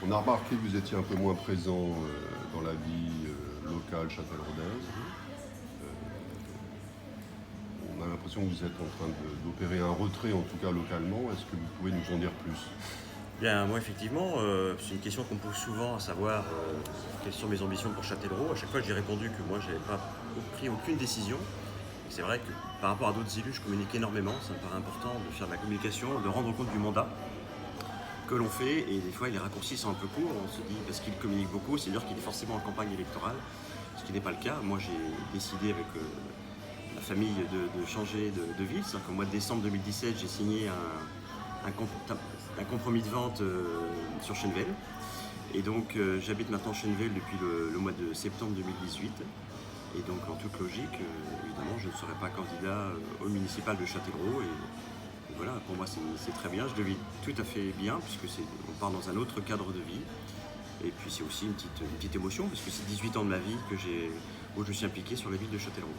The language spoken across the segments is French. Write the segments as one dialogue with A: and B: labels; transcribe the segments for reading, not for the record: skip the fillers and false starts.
A: On a remarqué que vous étiez un peu moins présent dans la vie locale châtelleraulaise. On a l'impression que vous êtes en train d'opérer un retrait, en tout cas localement. Est-ce que vous pouvez nous en dire plus?
B: Bien, moi effectivement, c'est une question qu'on me pose souvent, à savoir quelles sont mes ambitions pour Châtellerault. À chaque fois, j'ai répondu que moi, je n'avais pas pris aucune décision. Et c'est vrai que par rapport à d'autres élus, je communique énormément. Ça me paraît important de faire de la communication, de rendre compte du mandat que l'on fait. Et des fois, les raccourcis sont un peu courts. On se dit, parce qu'il communique beaucoup, c'est-à-dire qu'il est forcément en campagne électorale, ce qui n'est pas le cas. Moi, j'ai décidé avec la famille de changer de ville. C'est-à-dire qu'au mois de décembre 2017, j'ai signé un compromis de vente sur Chennevel. Et donc j'habite maintenant Chennevel depuis le mois de septembre 2018. Et donc en toute logique, évidemment, je ne serai pas candidat au municipal de Châtellerault. Et voilà, pour moi c'est très bien, je le vis tout à fait bien, puisque on part dans un autre cadre de vie. Et puis c'est aussi une petite émotion, parce que c'est 18 ans de ma vie où je suis impliqué sur la ville de Châtellerault.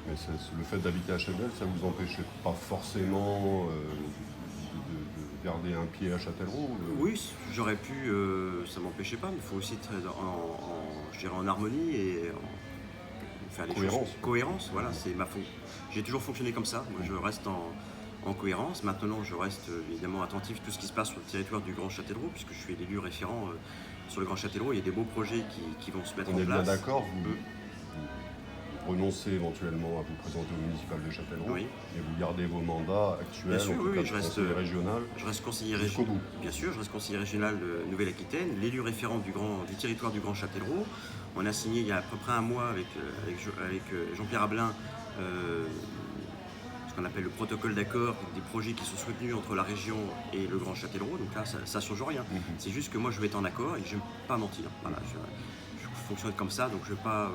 A: Mais le fait d'habiter à Chennevel, ça ne vous empêchait pas forcément de garder un pied à Châtellerault?
B: Oui, j'aurais pu, ça ne m'empêchait pas, mais il faut aussi être je dirais en harmonie et faire les
A: Cohérence.
B: choses. Cohérence, voilà, c'est ma faute. J'ai toujours fonctionné comme ça, moi je reste en cohérence. Maintenant, je reste évidemment attentif à tout ce qui se passe sur le territoire du Grand Châtellerault, puisque je suis l'élu référent sur le Grand Châtellerault. Il y a des beaux projets qui vont se mettre en place.
A: On est bien d'accord, vous renoncez éventuellement à vous présenter au municipal de Châtellerault,
B: oui.
A: Et vous gardez vos mandats actuels,
B: bien sûr,
A: en tout cas
B: je reste
A: conseiller régional.
B: Je reste conseiller
A: jusqu'au
B: régional.
A: bout.
B: Bien sûr, je reste conseiller régional de Nouvelle-Aquitaine, l'élu référent du territoire du Grand Châtellerault. On a signé il y a à peu près un mois avec Jean-Pierre Ablin ce qu'on appelle le protocole d'accord, des projets qui sont soutenus entre la région et le Grand Châtellerault. Donc là, ça ne change rien. C'est juste que moi, je vais être en accord et je ne vais pas mentir. Voilà, je fonctionne comme ça, donc je ne vais pas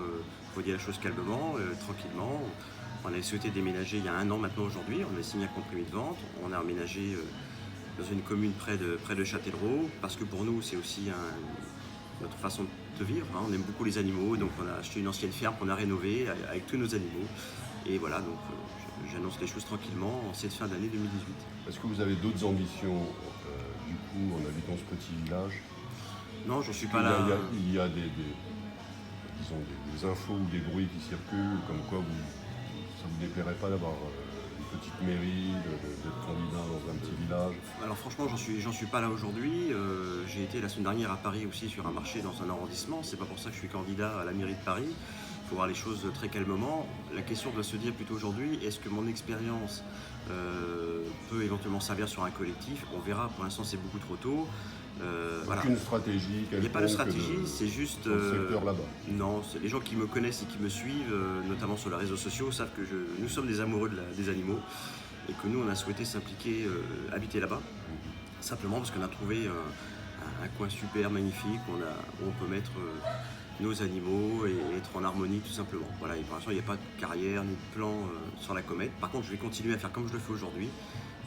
B: dire la chose calmement, tranquillement. On avait souhaité déménager il y a 1 an maintenant aujourd'hui. On a signé un compromis de vente. On a emménagé dans une commune près de Châtellerault, parce que pour nous, c'est aussi notre façon de vivre. Hein. On aime beaucoup les animaux, donc on a acheté une ancienne ferme qu'on a rénovée avec tous nos animaux. Et voilà, donc j'annonce les choses tranquillement en cette fin d'année 2018.
A: Est-ce que vous avez d'autres ambitions, du coup, en habitant ce petit village?
B: Non, j'en suis pas là.
A: Il y a des infos ou des bruits qui circulent, comme quoi ça ne vous déplairait pas d'avoir une petite mairie, d'être candidat dans un petit village?
B: Alors franchement, j'en suis pas là aujourd'hui. J'ai été la semaine dernière à Paris aussi sur un marché dans un arrondissement. C'est pas pour ça que je suis candidat à la mairie de Paris. Il faut voir les choses très calmement. La question doit se dire plutôt aujourd'hui, est-ce que mon expérience peut éventuellement servir sur un collectif? On verra, pour l'instant c'est beaucoup trop tôt.
A: Aucune stratégie?
B: Il n'y a pas de stratégie, c'est juste...
A: le secteur là-bas?
B: Non, les gens qui me connaissent et qui me suivent, notamment sur les réseaux sociaux, savent que nous sommes des amoureux des animaux et que nous on a souhaité s'impliquer, habiter là-bas, simplement parce qu'on a trouvé un coin super magnifique où on peut mettre nos animaux et être en harmonie tout simplement. Voilà, et pour l'instant il n'y a pas de carrière ni de plan sur la comète. Par contre, je vais continuer à faire comme je le fais aujourd'hui,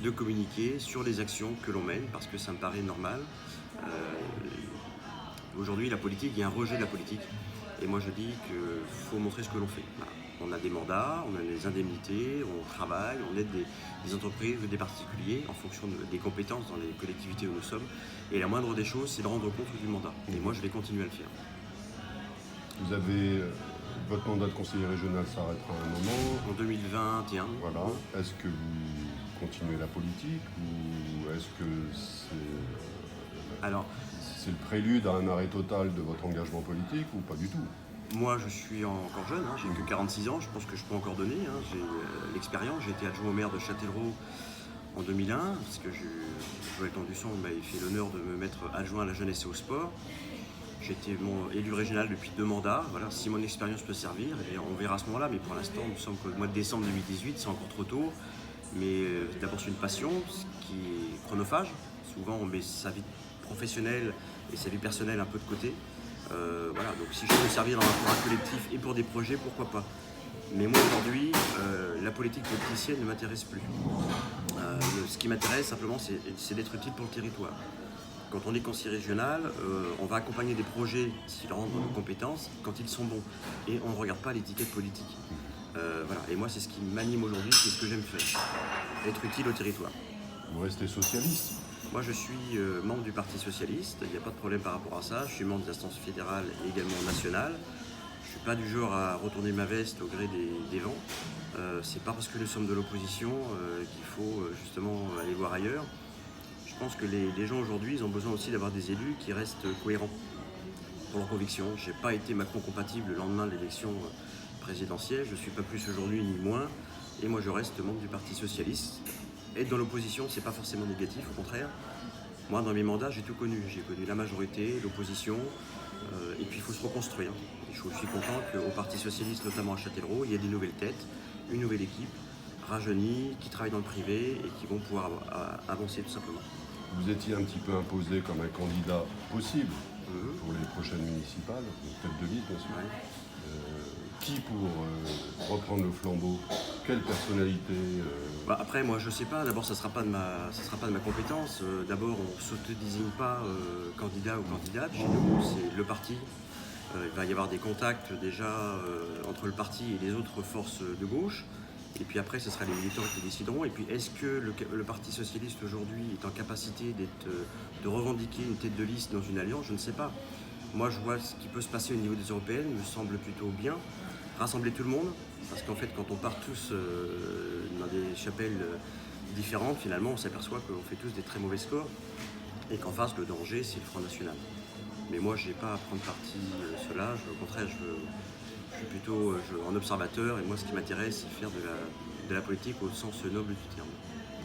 B: de communiquer sur les actions que l'on mène, parce que ça me paraît normal. Aujourd'hui, la politique, il y a un rejet de la politique. Et moi, je dis qu'il faut montrer ce que l'on fait. Voilà. On a des mandats, on a des indemnités, on travaille, on aide des entreprises, des particuliers en fonction des compétences dans les collectivités où nous sommes. Et la moindre des choses, c'est de rendre compte du mandat. Et moi, je vais continuer à le faire.
A: Vous avez... votre mandat de conseiller régional s'arrêtera à un moment.
B: En 2021.
A: Voilà. Est-ce que vous continuez la politique ou est-ce que c'est le prélude à un arrêt total de votre engagement politique ou pas du tout?
B: Moi, je suis encore jeune, j'ai que 46 ans, je pense que je peux encore donner. J'ai l'expérience, j'ai été adjoint au maire de Châtellerault en 2001, parce que Joël Tandusson m'a fait l'honneur de me mettre adjoint à la jeunesse et au sport. J'ai été élu régional depuis 2 mandats. Voilà, si mon expérience peut servir, et on verra à ce moment-là. Mais pour l'instant, nous sommes qu'au mois de décembre 2018, c'est encore trop tôt. Mais d'abord, c'est une passion qui est chronophage. Souvent, on met sa vie professionnelle et sa vie personnelle un peu de côté. Voilà, donc si je peux servir pour un collectif et pour des projets, pourquoi pas. Mais moi aujourd'hui, la politique politicienne ne m'intéresse plus. Ce qui m'intéresse simplement, c'est d'être utile pour le territoire. Quand on est conseiller régional, on va accompagner des projets s'ils rendent nos compétences quand ils sont bons. Et on ne regarde pas l'étiquette politique. Voilà. Et moi, c'est ce qui m'anime aujourd'hui, c'est ce que j'aime faire. Être utile au territoire.
A: Vous restez socialiste?
B: Moi, je suis membre du Parti Socialiste, il n'y a pas de problème par rapport à ça. Je suis membre de l'instance fédérale et également nationale. Je ne suis pas du genre à retourner ma veste au gré des vents. C'est pas parce que nous sommes de l'opposition qu'il faut justement aller voir ailleurs. Je pense que les gens aujourd'hui, ils ont besoin aussi d'avoir des élus qui restent cohérents pour leurs convictions. Je n'ai pas été Macron compatible le lendemain de l'élection présidentielle. Je ne suis pas plus aujourd'hui ni moins. Et moi, je reste membre du Parti Socialiste. Être dans l'opposition, c'est pas forcément négatif, au contraire. Moi, dans mes mandats, j'ai tout connu. J'ai connu la majorité, l'opposition, et puis il faut se reconstruire. Et je suis content qu'au Parti Socialiste, notamment à Châtellerault, il y ait des nouvelles têtes, une nouvelle équipe, rajeunie, qui travaille dans le privé et qui vont pouvoir avancer tout simplement.
A: Vous étiez un petit peu imposé comme un candidat possible pour les prochaines municipales, tête de liste bien sûr.
B: Ouais.
A: Qui pour reprendre le flambeau? Quelle personnalité
B: Après, moi, je sais pas. D'abord, ça sera pas de ma compétence. D'abord, on ne s'auto-désigne pas candidat ou candidate. Chez nous, c'est le parti. Il va y avoir des contacts déjà entre le parti et les autres forces de gauche. Et puis après, ce sera les militants qui décideront. Et puis, est-ce que le Parti Socialiste aujourd'hui est en capacité de revendiquer une tête de liste dans une alliance? Je ne sais pas. Moi, je vois ce qui peut se passer au niveau des européennes, me semble plutôt bien. Rassembler tout le monde, parce qu'en fait, quand on part tous dans des chapelles différentes, finalement, on s'aperçoit qu'on fait tous des très mauvais scores et qu'en face, le danger, c'est le Front National. Mais moi, je n'ai pas à prendre parti cela. Au contraire, je suis plutôt en observateur et moi, ce qui m'intéresse, c'est faire de la politique au sens noble du terme.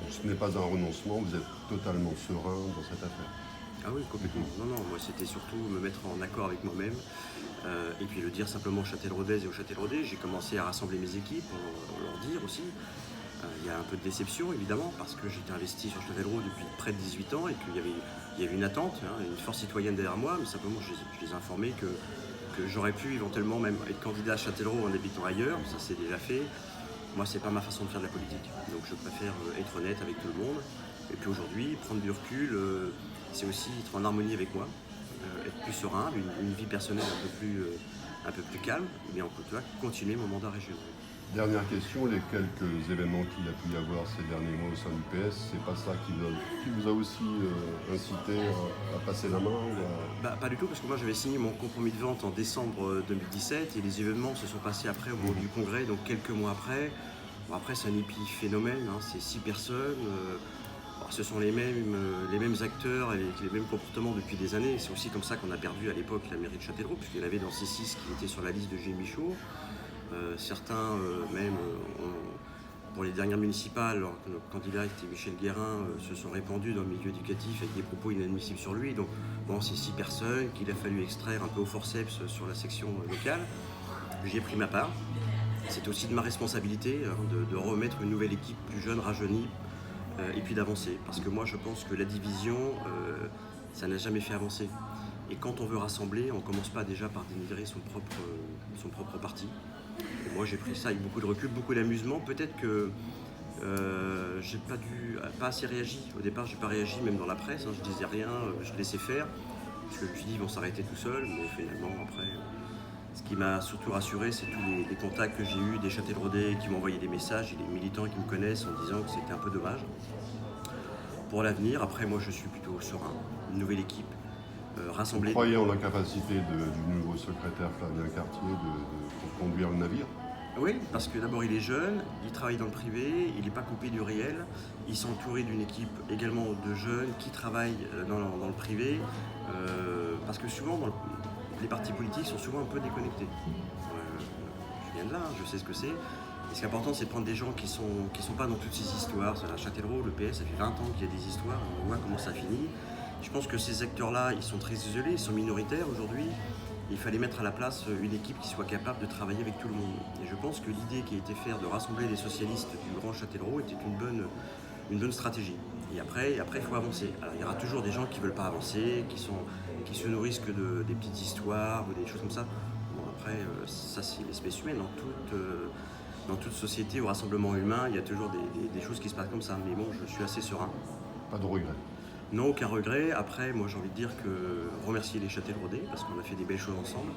A: Ce n'est pas un renoncement, vous êtes totalement serein dans cette affaire.
B: Ah oui, complètement. Non, moi c'était surtout me mettre en accord avec moi-même et puis le dire simplement aux Châtelleraudaises et aux Châtelleraudais. J'ai commencé à rassembler mes équipes pour leur dire aussi. Il y a un peu de déception évidemment parce que j'étais investi sur Châtellerault depuis près de 18 ans et qu'il y avait une attente, une force citoyenne derrière moi, mais simplement je les ai informés que j'aurais pu éventuellement même être candidat à Châtellerault en habitant ailleurs, ça c'est déjà fait. Moi, c'est pas ma façon de faire de la politique. Donc je préfère être honnête avec tout le monde. Et puis aujourd'hui, prendre du recul, c'est aussi être en harmonie avec moi, être plus serein, une vie personnelle un peu plus calme, mais en tout cas, continuer mon mandat régional.
A: Dernière question, les quelques événements qu'il a pu y avoir ces derniers mois au sein du PS, c'est pas ça qui vous a aussi incité à passer la main
B: Pas du tout, parce que moi j'avais signé mon compromis de vente en décembre 2017 et les événements se sont passés après au moment du congrès, donc quelques mois après. Bon, après c'est un épiphénomène, c'est 6 personnes, ce sont les mêmes acteurs et les mêmes comportements depuis des années. C'est aussi comme ça qu'on a perdu à l'époque la mairie de Châtellerault, puisqu'il y en avait dans ces 6 qui étaient sur la liste de Gilles Michaud. Certains, pour les dernières municipales, alors que notre candidat était Michel Guérin, se sont répandus dans le milieu éducatif avec des propos inadmissibles sur lui. Donc, c'est 6 personnes qu'il a fallu extraire un peu au forceps sur la section locale. J'y ai pris ma part. C'est aussi de ma responsabilité de remettre une nouvelle équipe plus jeune, rajeunie, et puis d'avancer. Parce que moi, je pense que la division, ça n'a jamais fait avancer. Et quand on veut rassembler, on ne commence pas déjà par dénigrer son propre parti. Et moi, j'ai pris ça avec beaucoup de recul, beaucoup d'amusement. Peut-être que j'ai pas assez réagi. Au départ, j'ai pas réagi, même dans la presse. Je disais rien, je laissais faire. Parce que je me suis dit, ils vont s'arrêter tout seuls. Mais finalement, après, ce qui m'a surtout rassuré, c'est tous les contacts que j'ai eus des Châtelleraudais qui m'ont envoyé des messages et des militants qui me connaissent en disant que c'était un peu dommage. Pour l'avenir, après, moi, je suis plutôt serein. Une nouvelle équipe. Rassembler.
A: Vous croyez en la capacité du nouveau secrétaire Flavien Cartier de conduire le navire?
B: Oui, parce que d'abord il est jeune, il travaille dans le privé, il n'est pas coupé du réel, il s'est entouré d'une équipe également de jeunes qui travaillent dans le privé, parce que souvent les partis politiques sont souvent un peu déconnectés. Je viens de là, je sais ce que c'est. Et ce qui est important, c'est de prendre des gens qui sont pas dans toutes ces histoires. À Châtellerault, le PS, ça fait 20 ans qu'il y a des histoires, on voit comment ça finit. Je pense que ces acteurs-là, ils sont très isolés, ils sont minoritaires aujourd'hui. Il fallait mettre à la place une équipe qui soit capable de travailler avec tout le monde. Et je pense que l'idée qui a été faite de rassembler les socialistes du Grand Châtellerault était une bonne stratégie. Et après, il faut avancer. Alors, il y aura toujours des gens qui ne veulent pas avancer, qui se nourrissent que des petites histoires ou des choses comme ça. Bon, après, ça c'est l'espèce humaine. Dans toute société, au rassemblement humain, il y a toujours des choses qui se passent comme ça. Mais bon, je suis assez serein.
A: Pas de regret?
B: Non, aucun regret. Après, moi j'ai envie de dire que remercier les Châtelleraudais parce qu'on a fait des belles choses ensemble.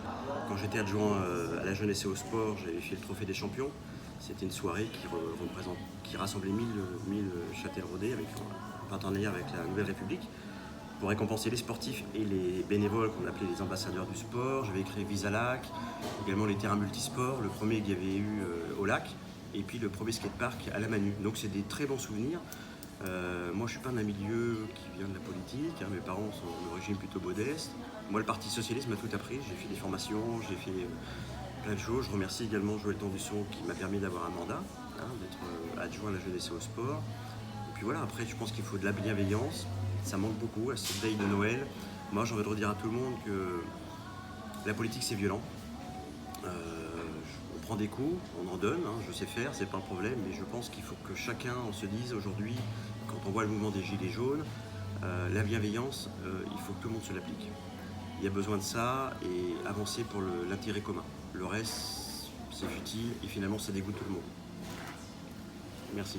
B: Quand j'étais adjoint à la jeunesse et au sport, j'avais fait le trophée des champions. C'était une soirée qui rassemblait 1000 Châtelleraudais avec partenariat avec la Nouvelle République pour récompenser les sportifs et les bénévoles qu'on appelait les ambassadeurs du sport. J'avais créé Visalac, également les terrains multisports, le premier qu'il y avait eu au lac, et puis le premier skatepark à la Manu. Donc c'est des très bons souvenirs. Moi je suis pas d'un milieu qui vient de la politique, mes parents sont d'origine plutôt modeste. Moi le Parti Socialiste m'a tout appris, j'ai fait des formations, j'ai fait plein de choses. Je remercie également Joël Tandusson qui m'a permis d'avoir un mandat, d'être adjoint à la jeunesse et au sport. Et puis voilà, après je pense qu'il faut de la bienveillance, ça manque beaucoup à cette veille de Noël. Moi j'ai envie de redire à tout le monde que la politique c'est violent. On prend des coups, on en donne, je sais faire, c'est pas un problème, mais je pense qu'il faut que chacun se dise aujourd'hui, quand on voit le mouvement des Gilets jaunes, la bienveillance, il faut que tout le monde se l'applique. Il y a besoin de ça et avancer pour l'intérêt commun. Le reste, c'est futile et finalement ça dégoûte tout le monde. Merci.